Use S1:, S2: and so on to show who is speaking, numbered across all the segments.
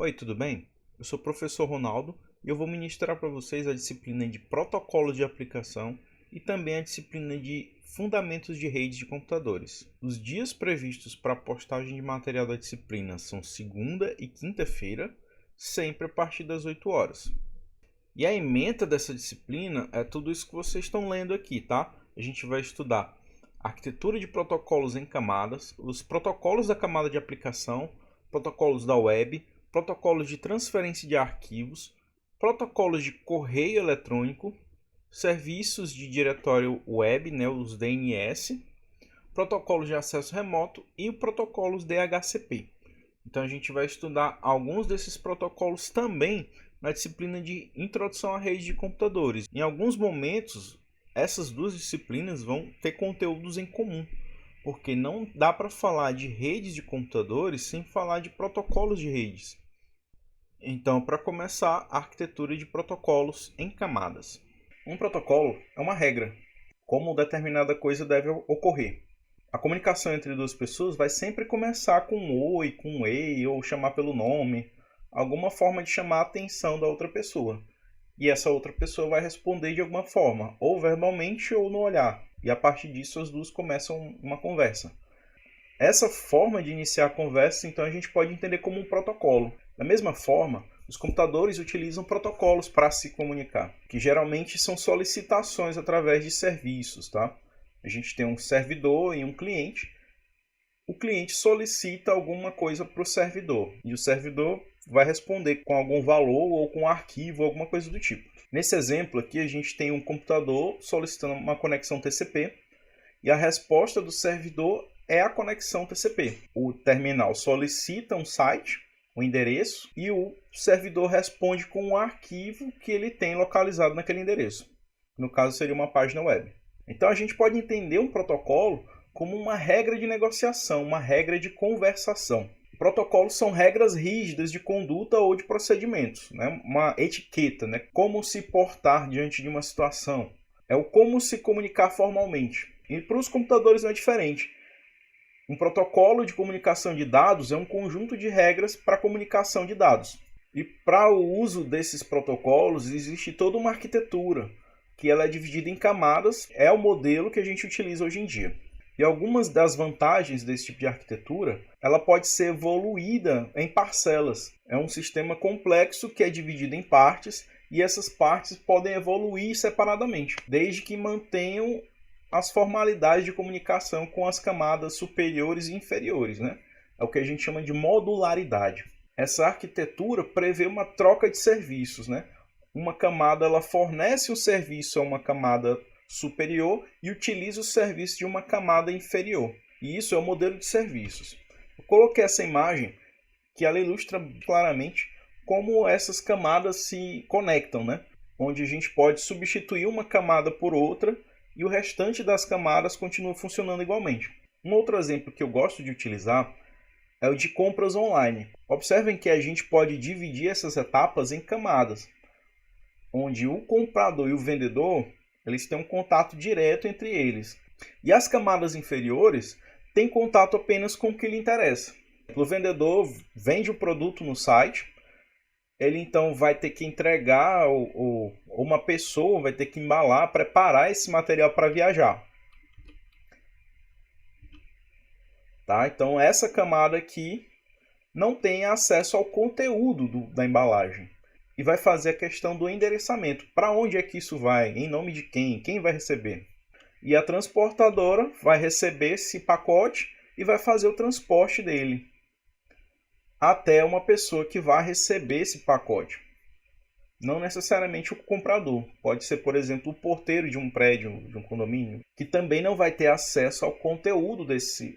S1: Oi, tudo bem? Eu sou o professor Ronaldo e eu vou ministrar para vocês a disciplina de protocolos de aplicação e também a disciplina de fundamentos de redes de computadores. Os dias previstos para a postagem de material da disciplina são segunda e quinta-feira, sempre a partir das 8 horas. E a ementa dessa disciplina é tudo isso que vocês estão lendo aqui, tá? A gente vai estudar arquitetura de protocolos em camadas, os protocolos da camada de aplicação, protocolos da web, protocolos de transferência de arquivos, protocolos de correio eletrônico, serviços de diretório web, os DNS, protocolos de acesso remoto e protocolos DHCP. Então a gente vai estudar alguns desses protocolos também na disciplina de Introdução à Rede de Computadores. Em alguns momentos, essas duas disciplinas vão ter conteúdos em comum, porque não dá para falar de redes de computadores sem falar de protocolos de redes. Então, para começar, a arquitetura de protocolos em camadas. Um protocolo é uma regra, como determinada coisa deve ocorrer. A comunicação entre duas pessoas vai sempre começar com um oi, com um ei, ou chamar pelo nome, alguma forma de chamar a atenção da outra pessoa. E essa outra pessoa vai responder de alguma forma, ou verbalmente ou no olhar. E a partir disso as duas começam uma conversa. Essa forma de iniciar a conversa, então, a gente pode entender como um protocolo. Da mesma forma, os computadores utilizam protocolos para se comunicar, que geralmente são solicitações através de serviços, tá? A gente tem um servidor e um cliente. O cliente solicita alguma coisa para o servidor e o servidor vai responder com algum valor ou com um arquivo, alguma coisa do tipo. Nesse exemplo aqui, a gente tem um computador solicitando uma conexão TCP e a resposta do servidor é a conexão TCP. O terminal solicita um site, um endereço, e o servidor responde com um arquivo que ele tem localizado naquele endereço. No caso, seria uma página web. Então, a gente pode entender um protocolo como uma regra de negociação, uma regra de conversação. Protocolos são regras rígidas de conduta ou de procedimentos, uma etiqueta, como se portar diante de uma situação. É o como se comunicar formalmente. E para os computadores não é diferente. Um protocolo de comunicação de dados é um conjunto de regras para a comunicação de dados. E para o uso desses protocolos existe toda uma arquitetura, que ela é dividida em camadas, é o modelo que a gente utiliza hoje em dia. E algumas das vantagens desse tipo de arquitetura, ela pode ser evoluída em parcelas. É um sistema complexo que é dividido em partes e essas partes podem evoluir separadamente, desde que mantenham as formalidades de comunicação com as camadas superiores e inferiores. É o que a gente chama de modularidade. Essa arquitetura prevê uma troca de serviços. Uma camada ela fornece um serviço a uma camada superior e utiliza o serviço de uma camada inferior. E isso é o modelo de serviços. Eu coloquei essa imagem que ela ilustra claramente como essas camadas se conectam, onde a gente pode substituir uma camada por outra e o restante das camadas continua funcionando igualmente. Um outro exemplo que eu gosto de utilizar é o de compras online. Observem que a gente pode dividir essas etapas em camadas, onde o comprador e o vendedor eles têm um contato direto entre eles. E as camadas inferiores têm contato apenas com o que lhe interessa. O vendedor vende o produto no site, ele então vai ter que entregar, ou uma pessoa vai ter que embalar, preparar esse material para viajar. Tá? Então essa camada aqui não tem acesso ao conteúdo da embalagem. E vai fazer a questão do endereçamento. Para onde é que isso vai? Em nome de quem? Quem vai receber? E a transportadora vai receber esse pacote e vai fazer o transporte dele até uma pessoa que vai receber esse pacote. Não necessariamente o comprador. Pode ser, por exemplo, o porteiro de um prédio, de um condomínio, que também não vai ter acesso ao conteúdo desse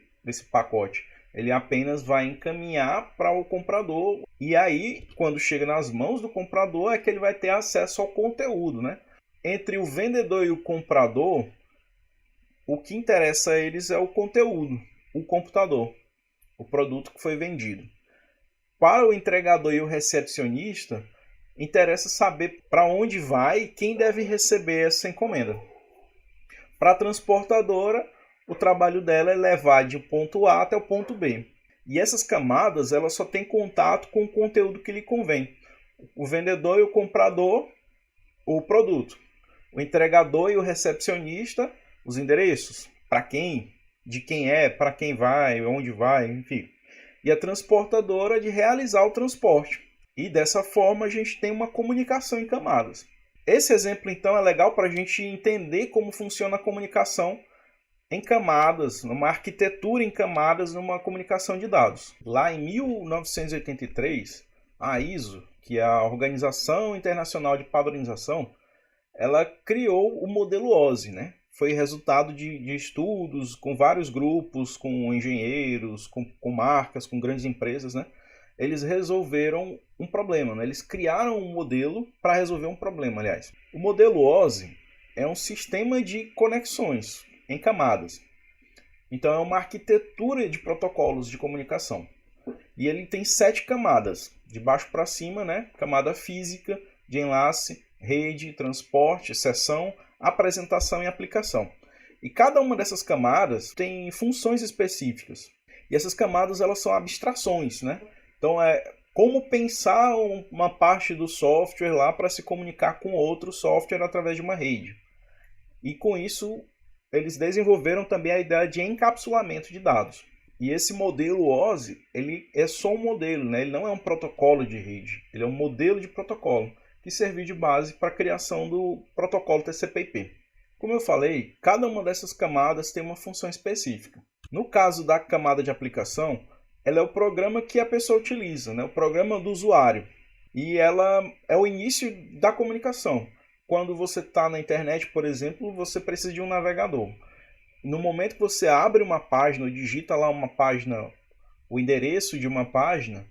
S1: pacote. Ele apenas vai encaminhar para o comprador. E aí, quando chega nas mãos do comprador, é que ele vai ter acesso ao conteúdo. Entre o vendedor e o comprador, o que interessa a eles é o conteúdo, o computador, o produto que foi vendido. Para o entregador e o recepcionista, interessa saber para onde vai e quem deve receber essa encomenda. Para a transportadora, o trabalho dela é levar de ponto A até o ponto B. E essas camadas, elas só têm contato com o conteúdo que lhe convém. O vendedor e o comprador, o produto. O entregador e o recepcionista, os endereços. Para quem, de quem é, para quem vai, onde vai, enfim. E a transportadora de realizar o transporte. E dessa forma a gente tem uma comunicação em camadas. Esse exemplo, então, é legal para a gente entender como funciona a comunicação em camadas, numa arquitetura em camadas, numa comunicação de dados. Lá em 1983, a ISO, que é a Organização Internacional de Padronização, ela criou o modelo OSI, né? Foi resultado de estudos com vários grupos, com engenheiros, com marcas, com grandes empresas, né? Eles resolveram um problema, né? Eles criaram um modelo para resolver um problema, aliás. O modelo OSI é um sistema de conexões em camadas. Então é uma arquitetura de protocolos de comunicação. E ele tem 7 camadas, de baixo para cima, né? Camada física, de enlace, rede, transporte, sessão, apresentação e aplicação. E cada uma dessas camadas tem funções específicas. E essas camadas, elas são abstrações, né? Então é como pensar uma parte do software lá para se comunicar com outro software através de uma rede. E com isso eles desenvolveram também a ideia de encapsulamento de dados. E esse modelo OSI, ele é só um modelo, né? Ele não é um protocolo de rede, ele é um modelo de protocolo que serviu de base para a criação do protocolo TCP/IP. Como eu falei, cada uma dessas camadas tem uma função específica. No caso da camada de aplicação, ela é o programa que a pessoa utiliza, né? O programa do usuário. E ela é o início da comunicação. Quando você está na internet, por exemplo, você precisa de um navegador. No momento que você abre uma página, ou digita lá uma página, o endereço de uma página,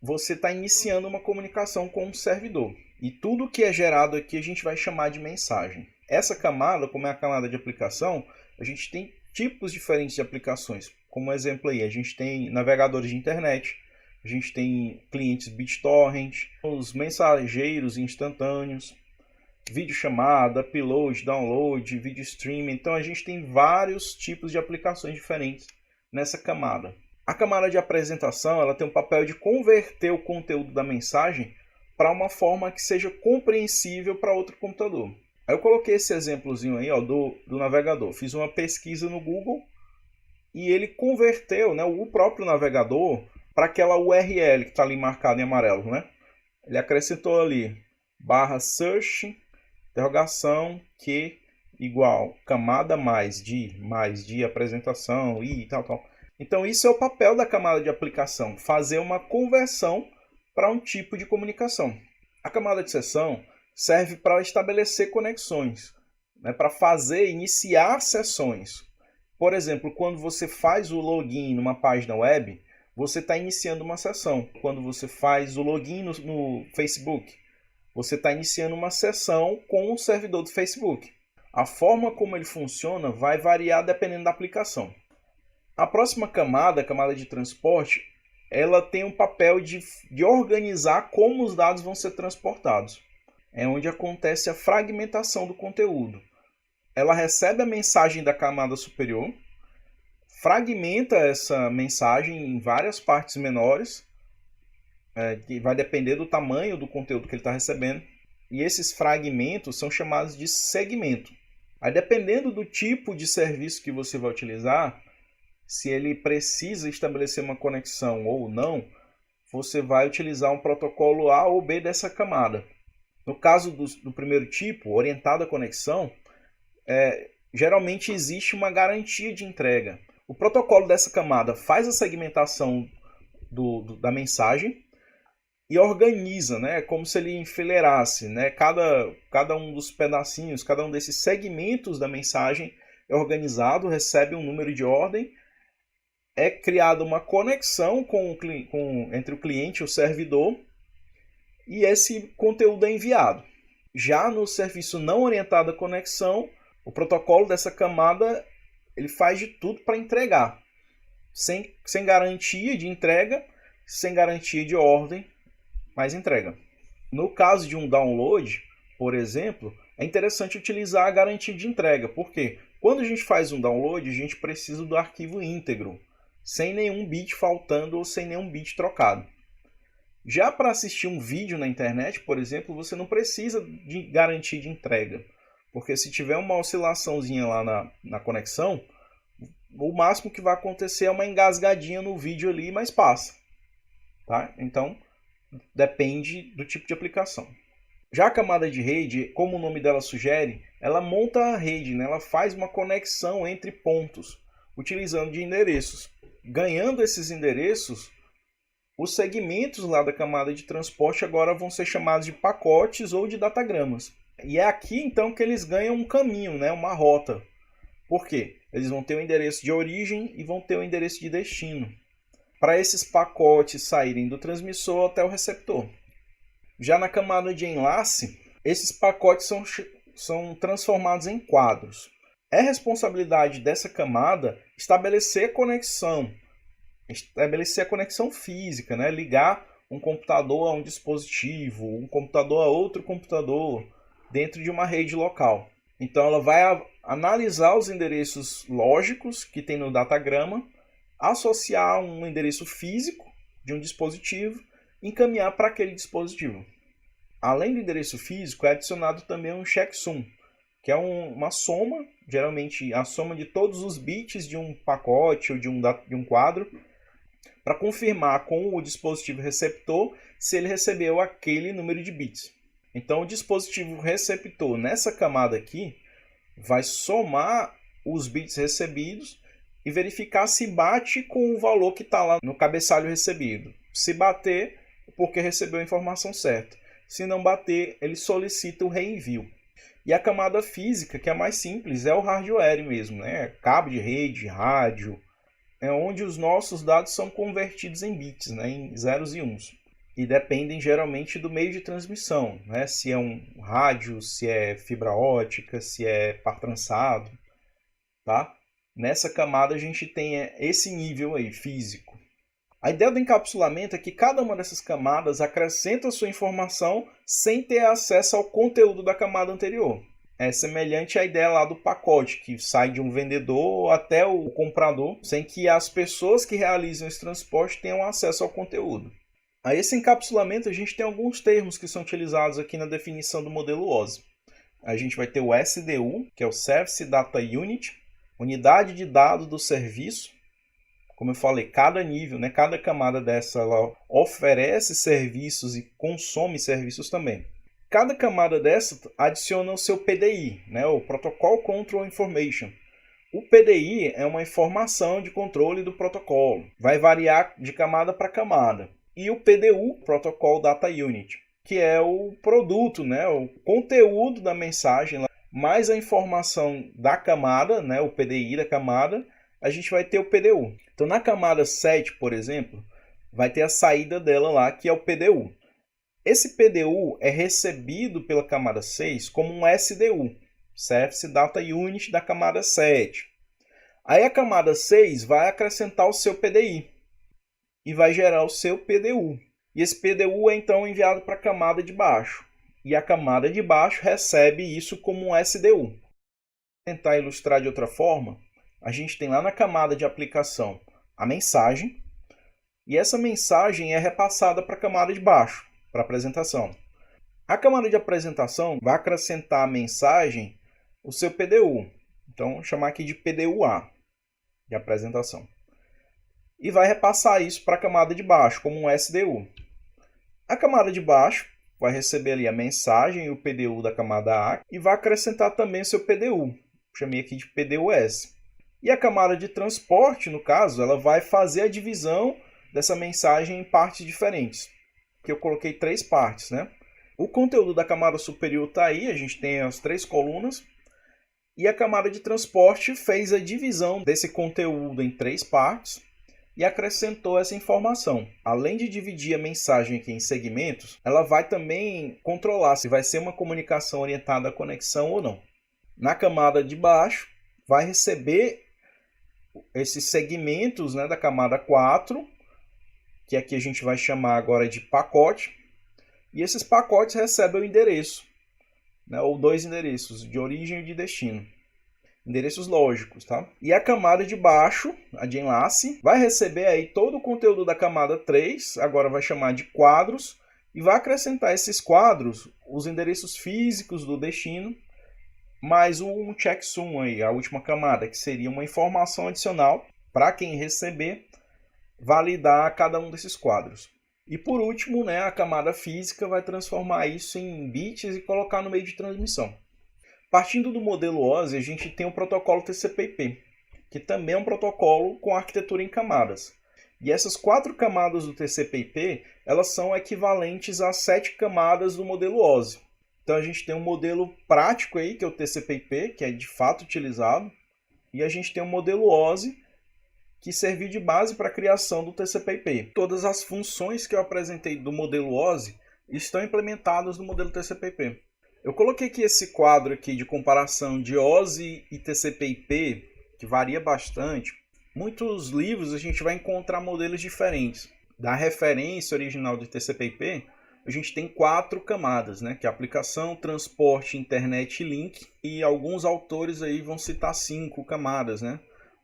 S1: você está iniciando uma comunicação com um servidor. E tudo que é gerado aqui a gente vai chamar de mensagem. Essa camada, como é a camada de aplicação, a gente tem tipos diferentes de aplicações. Como exemplo aí, a gente tem navegadores de internet, a gente tem clientes BitTorrent, os mensageiros instantâneos, videochamada, upload, download, vídeo streaming. Então a gente tem vários tipos de aplicações diferentes nessa camada. A camada de apresentação, ela tem o papel de converter o conteúdo da mensagem para uma forma que seja compreensível para outro computador. Aí eu coloquei esse exemplozinho aí, ó, do navegador. Fiz uma pesquisa no Google e ele converteu, né, o próprio navegador para aquela URL que está ali marcada em amarelo, né? Ele acrescentou ali /search, interrogação, que igual camada mais de apresentação e tal. Então isso é o papel da camada de aplicação, fazer uma conversão para um tipo de comunicação. A camada de sessão serve para estabelecer conexões, né, para iniciar sessões. Por exemplo, quando você faz o login numa página web, você está iniciando uma sessão. Quando você faz o login no Facebook, você está iniciando uma sessão com o servidor do Facebook. A forma como ele funciona vai variar dependendo da aplicação. A próxima camada, a camada de transporte, ela tem um papel de organizar como os dados vão ser transportados. É onde acontece a fragmentação do conteúdo. Ela recebe a mensagem da camada superior, fragmenta essa mensagem em várias partes menores, que vai depender do tamanho do conteúdo que ele está recebendo. E esses fragmentos são chamados de segmento. Aí, dependendo do tipo de serviço que você vai utilizar, se ele precisa estabelecer uma conexão ou não, você vai utilizar um protocolo A ou B dessa camada. No caso do primeiro tipo, orientado à conexão, geralmente existe uma garantia de entrega. O protocolo dessa camada faz a segmentação da mensagem e organiza, né? Como se ele enfileirasse, né? Cada um dos pedacinhos, cada um desses segmentos da mensagem é organizado, recebe um número de ordem, é criada uma conexão entre o cliente e o servidor e esse conteúdo é enviado. Já no serviço não orientado à conexão, o protocolo dessa camada ele faz de tudo para entregar, sem garantia de entrega, sem garantia de ordem, mas entrega. No caso de um download, por exemplo, é interessante utilizar a garantia de entrega. Por quê? Quando a gente faz um download, a gente precisa do arquivo íntegro, sem nenhum bit faltando ou sem nenhum bit trocado. Já para assistir um vídeo na internet, por exemplo, você não precisa de garantia de entrega, porque se tiver uma oscilaçãozinha lá na conexão, o máximo que vai acontecer é uma engasgadinha no vídeo ali, mas passa. Tá? Então, depende do tipo de aplicação. Já a camada de rede, como o nome dela sugere, ela monta a rede, né? Ela faz uma conexão entre pontos, utilizando de endereços. Ganhando esses endereços, os segmentos lá da camada de transporte agora vão ser chamados de pacotes ou de datagramas. E é aqui então que eles ganham um caminho, né? Uma rota. Por quê? Eles vão ter o endereço de origem e vão ter o endereço de destino, para esses pacotes saírem do transmissor até o receptor. Já na camada de enlace, esses pacotes são transformados em quadros. É responsabilidade dessa camada estabelecer a conexão física, né? Ligar um computador a um dispositivo, um computador a outro computador, dentro de uma rede local. Então ela vai analisar os endereços lógicos que tem no datagrama, associar um endereço físico de um dispositivo e encaminhar para aquele dispositivo. Além do endereço físico, é adicionado também um checksum, que é uma soma, geralmente a soma de todos os bits de um pacote ou de um quadro, para confirmar com o dispositivo receptor se ele recebeu aquele número de bits. Então o dispositivo receptor nessa camada aqui vai somar os bits recebidos e verificar se bate com o valor que está lá no cabeçalho recebido. Se bater, porque recebeu a informação certa. Se não bater, ele solicita o reenvio. E a camada física, que é mais simples, é o hardware mesmo, né? Cabo de rede, rádio, é onde os nossos dados são convertidos em bits, né? Em zeros e uns. E dependem geralmente do meio de transmissão, né? Se é um rádio, se é fibra ótica, se é par trançado, tá? Nessa camada a gente tem esse nível aí, físico. A ideia do encapsulamento é que cada uma dessas camadas acrescenta sua informação sem ter acesso ao conteúdo da camada anterior. É semelhante à ideia lá do pacote, que sai de um vendedor até o comprador, sem que as pessoas que realizam esse transporte tenham acesso ao conteúdo. A esse encapsulamento a gente tem alguns termos que são utilizados aqui na definição do modelo OSI. A gente vai ter o SDU, que é o Service Data Unit, unidade de dados do serviço. Como eu falei, cada nível, né, cada camada dessa, ela oferece serviços e consome serviços também. Cada camada dessa adiciona o seu PDI, né, o Protocol Control Information. O PDI é uma informação de controle do protocolo. Vai variar de camada para camada. E o PDU, Protocol Data Unit, que é o produto, né, o conteúdo da mensagem, mais a informação da camada, né, o PDI da camada, a gente vai ter o PDU. Então, na camada 7, por exemplo, vai ter a saída dela lá, que é o PDU. Esse PDU é recebido pela camada 6 como um SDU, Service Data Unit da camada 7. Aí a camada 6 vai acrescentar o seu PDI e vai gerar o seu PDU. E esse PDU é então enviado para a camada de baixo. E a camada de baixo recebe isso como um SDU. Vou tentar ilustrar de outra forma. A gente tem lá na camada de aplicação a mensagem, e essa mensagem é repassada para a camada de baixo, para a apresentação. A camada de apresentação vai acrescentar à mensagem o seu PDU. Então, vou chamar aqui de PDU-A, de apresentação. E vai repassar isso para a camada de baixo, como um SDU. A camada de baixo vai receber ali a mensagem e o PDU da camada A, e vai acrescentar também o seu PDU. Chamei aqui de PDU-S. E a camada de transporte, no caso, ela vai fazer a divisão dessa mensagem em partes diferentes. Que eu coloquei 3 partes, né? O conteúdo da camada superior está aí, a gente tem as 3 colunas. E a camada de transporte fez a divisão desse conteúdo em 3 partes e acrescentou essa informação. Além de dividir a mensagem aqui em segmentos, ela vai também controlar se vai ser uma comunicação orientada à conexão ou não. Na camada de baixo, vai receber esses segmentos, né, da camada 4, que aqui a gente vai chamar agora de pacote, e esses pacotes recebem o endereço, né, ou 2 endereços, de origem e de destino. endereços lógicos, tá? E a camada de baixo, a de enlace, vai receber aí todo o conteúdo da camada 3, agora vai chamar de quadros, e vai acrescentar esses quadros, os endereços físicos do destino, mais um checksum aí, a última camada, que seria uma informação adicional para quem receber validar cada um desses quadros. E por último, né, a camada física vai transformar isso em bits e colocar no meio de transmissão. Partindo do modelo OSI, a gente tem o protocolo TCP/IP, que também é um protocolo com arquitetura em camadas. E essas 4 camadas do TCP/IP, elas são equivalentes às 7 camadas do modelo OSI. Então a gente tem um modelo prático aí, que é o TCP/IP, que é de fato utilizado, e a gente tem um modelo OSI, que serviu de base para a criação do TCP/IP. Todas as funções que eu apresentei do modelo OSI estão implementadas no modelo TCP/IP. Eu coloquei aqui esse quadro aqui de comparação de OSI e TCP/IP, que varia bastante. Muitos livros a gente vai encontrar modelos diferentes. Da referência original de TCP/IP, a gente tem 4 camadas, né? Que é aplicação, transporte, internet e link. E alguns autores aí vão citar 5 camadas, né?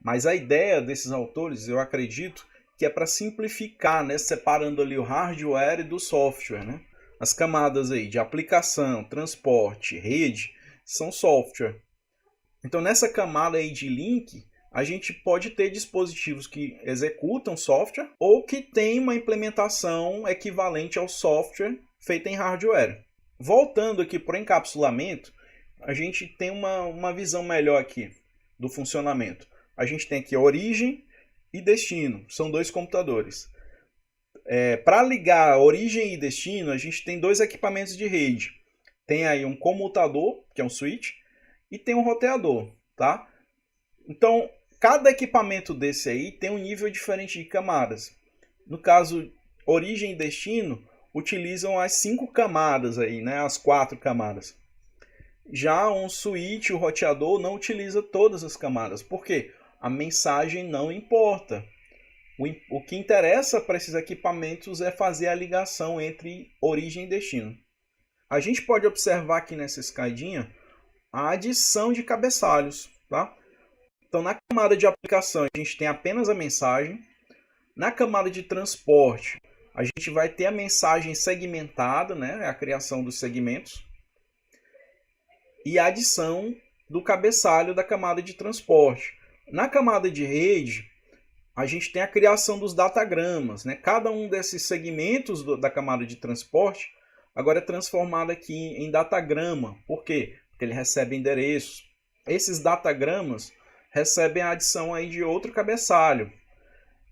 S1: Mas a ideia desses autores, eu acredito, que é para simplificar, né? Separando ali o hardware do software, né? As camadas aí de aplicação, transporte, rede, são software. Então nessa camada aí de link, a gente pode ter dispositivos que executam software ou que tem uma implementação equivalente ao software feita em hardware. Voltando aqui para o encapsulamento, a gente tem uma visão melhor aqui do funcionamento. A gente tem aqui origem e destino, são 2 computadores. Para ligar origem e destino, a gente tem 2 equipamentos de rede. Tem aí um comutador, que é um switch, e tem um roteador, tá? Então, cada equipamento desse aí tem um nível diferente de camadas. No caso, origem e destino utilizam as 5 camadas aí, né? As 4 camadas. Já um switch, o roteador, não utiliza todas as camadas. Por quê? A mensagem não importa. O que interessa para esses equipamentos é fazer a ligação entre origem e destino. A gente pode observar aqui nessa escadinha a adição de cabeçalhos, tá? Então, na camada de aplicação, a gente tem apenas a mensagem. Na camada de transporte, a gente vai ter a mensagem segmentada, né? A criação dos segmentos. E a adição do cabeçalho da camada de transporte. Na camada de rede, a gente tem a criação dos datagramas, né? Cada um desses segmentos da camada de transporte agora é transformado aqui em datagrama. Por quê? Porque ele recebe endereços. Esses datagramas recebem a adição aí de outro cabeçalho.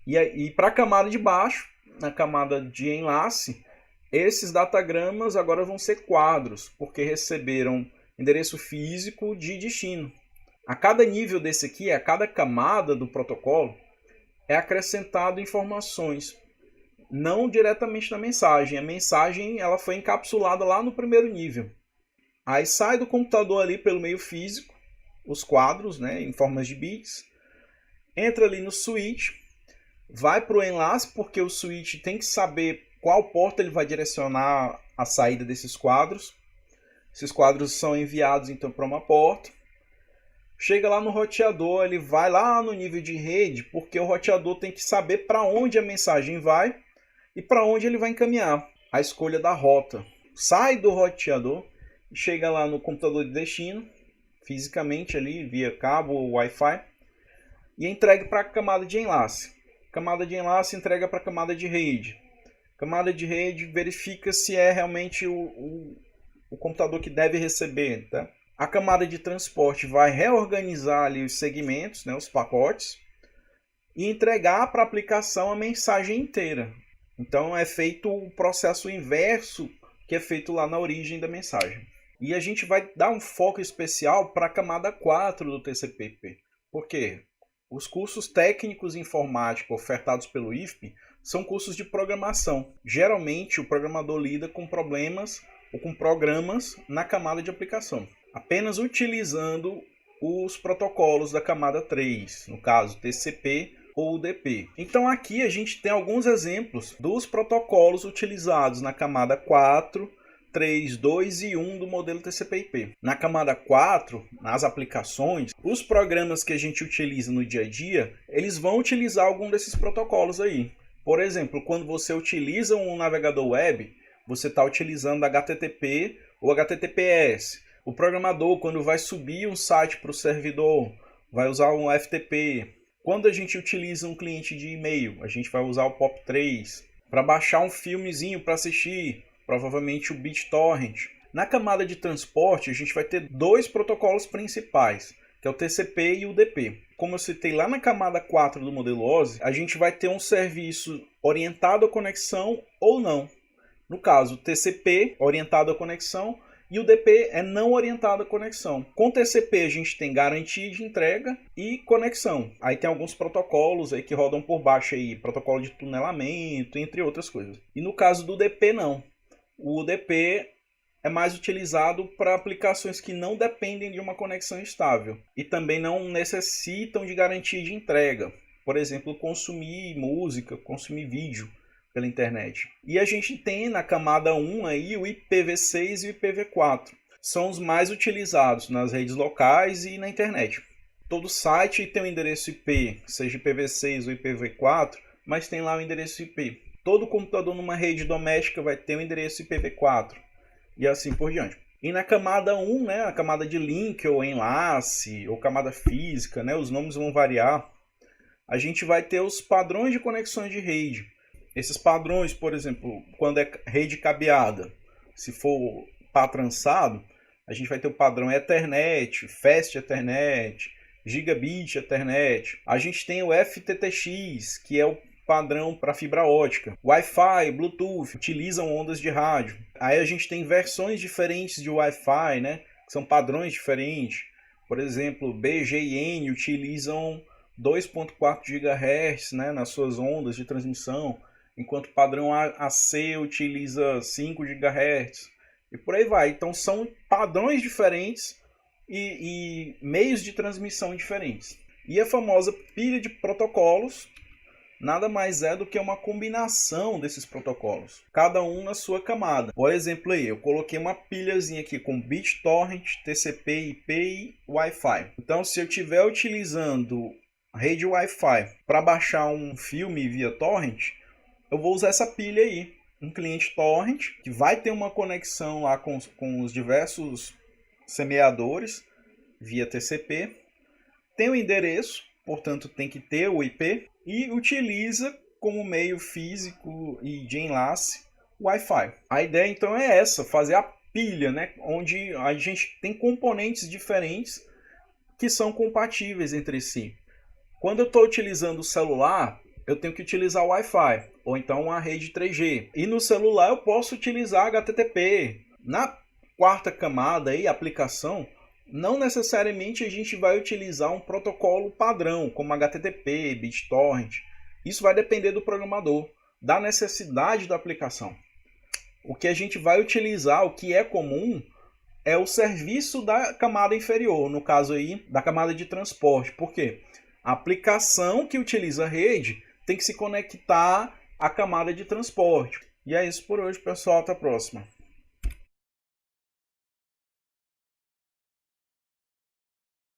S1: E para a camada de baixo, na camada de enlace, esses datagramas agora vão ser quadros, porque receberam endereço físico de destino. A cada nível desse aqui, a cada camada do protocolo, é acrescentado informações, não diretamente na mensagem. A mensagem ela foi encapsulada lá no primeiro nível. Aí sai do computador ali pelo meio físico, os quadros, né, em formas de bits, entra ali no switch, vai para o enlace, porque o switch tem que saber qual porta ele vai direcionar a saída desses quadros. Esses quadros são enviados então para uma porta. Chega lá no roteador, ele vai lá no nível de rede, porque o roteador tem que saber para onde a mensagem vai e para onde ele vai encaminhar. A escolha da rota. Sai do roteador e chega lá no computador de destino, fisicamente ali, via cabo ou Wi-Fi, e entrega para a camada de enlace. Camada de enlace entrega para a camada de rede. Camada de rede verifica se é realmente o computador que deve receber, tá? A camada de transporte vai reorganizar ali os segmentos, né, os pacotes, e entregar para a aplicação a mensagem inteira. Então é feito o processo inverso que é feito lá na origem da mensagem. E a gente vai dar um foco especial para a camada 4 do TCP/IP. Por quê? Os cursos técnicos informática ofertados pelo IFP são cursos de programação. Geralmente o programador lida com problemas ou com programas na camada de aplicação, apenas utilizando os protocolos da camada 3, no caso TCP ou UDP. Então aqui a gente tem alguns exemplos dos protocolos utilizados na camada 4, 3, 2 e 1 do modelo TCP/IP. Na camada 4, nas aplicações, os programas que a gente utiliza no dia a dia, eles vão utilizar algum desses protocolos aí. Por exemplo, quando você utiliza um navegador web, você está utilizando HTTP ou HTTPS. O programador, quando vai subir um site para o servidor, vai usar um FTP. Quando a gente utiliza um cliente de e-mail, a gente vai usar o POP3. Para baixar um filmezinho para assistir, provavelmente o BitTorrent. Na camada de transporte, a gente vai ter dois protocolos principais, que é o TCP e o UDP. Como eu citei lá na camada 4 do modelo OSI, a gente vai ter um serviço orientado à conexão ou não. No caso, o TCP orientado à conexão e o UDP é não orientado à conexão. Com o TCP a gente tem garantia de entrega e conexão. Aí tem alguns protocolos aí que rodam por baixo aí, protocolo de tunelamento, entre outras coisas. E no caso do UDP não. O UDP é mais utilizado para aplicações que não dependem de uma conexão estável e também não necessitam de garantia de entrega. Por exemplo, consumir música, consumir vídeo pela internet. E a gente tem na camada 1 aí o IPv6 e o IPv4. São os mais utilizados nas redes locais e na internet. Todo site tem um endereço IP, seja IPv6 ou IPv4, mas tem lá o endereço IP. Todo computador numa rede doméstica vai ter um endereço IPv4 e assim por diante. E na camada 1, né, a camada de link ou enlace ou camada física, né, os nomes vão variar. A gente vai ter os padrões de conexões de rede. Esses padrões, por exemplo, quando é rede cabeada, se for patrançado, a gente vai ter o padrão Ethernet, Fast Ethernet, Gigabit Ethernet. A gente tem o FTTX, que é o padrão para fibra ótica. Wi-Fi, Bluetooth, utilizam ondas de rádio. Aí a gente tem versões diferentes de Wi-Fi, né? Que são padrões diferentes. Por exemplo, BG e N utilizam 2.4 GHz, né, nas suas ondas de transmissão, enquanto o padrão AC utiliza 5 GHz. E por aí vai. Então são padrões diferentes e meios de transmissão diferentes. E a famosa pilha de protocolos nada mais é do que uma combinação desses protocolos, cada um na sua camada. Por exemplo, aí, eu coloquei uma pilhazinha aqui com BitTorrent, TCP, IP e Wi-Fi. Então, se eu estiver utilizando a rede Wi-Fi para baixar um filme via torrent, eu vou usar essa pilha aí, um cliente torrent, que vai ter uma conexão lá com os diversos semeadores via TCP, tem o endereço, portanto tem que ter o IP, e utiliza como meio físico e de enlace o Wi-Fi. A ideia então é essa, fazer a pilha, né, onde a gente tem componentes diferentes que são compatíveis entre si. Quando eu estou utilizando o celular, eu tenho que utilizar o Wi-Fi, ou então uma rede 3G. E no celular eu posso utilizar HTTP. Na quarta camada, aí, aplicação, não necessariamente a gente vai utilizar um protocolo padrão, como HTTP, BitTorrent. Isso vai depender do programador, da necessidade da aplicação. O que a gente vai utilizar, o que é comum, é o serviço da camada inferior, no caso aí, da camada de transporte. Por quê? A aplicação que utiliza a rede tem que se conectar à camada de transporte. E é isso por hoje, pessoal. Até a próxima.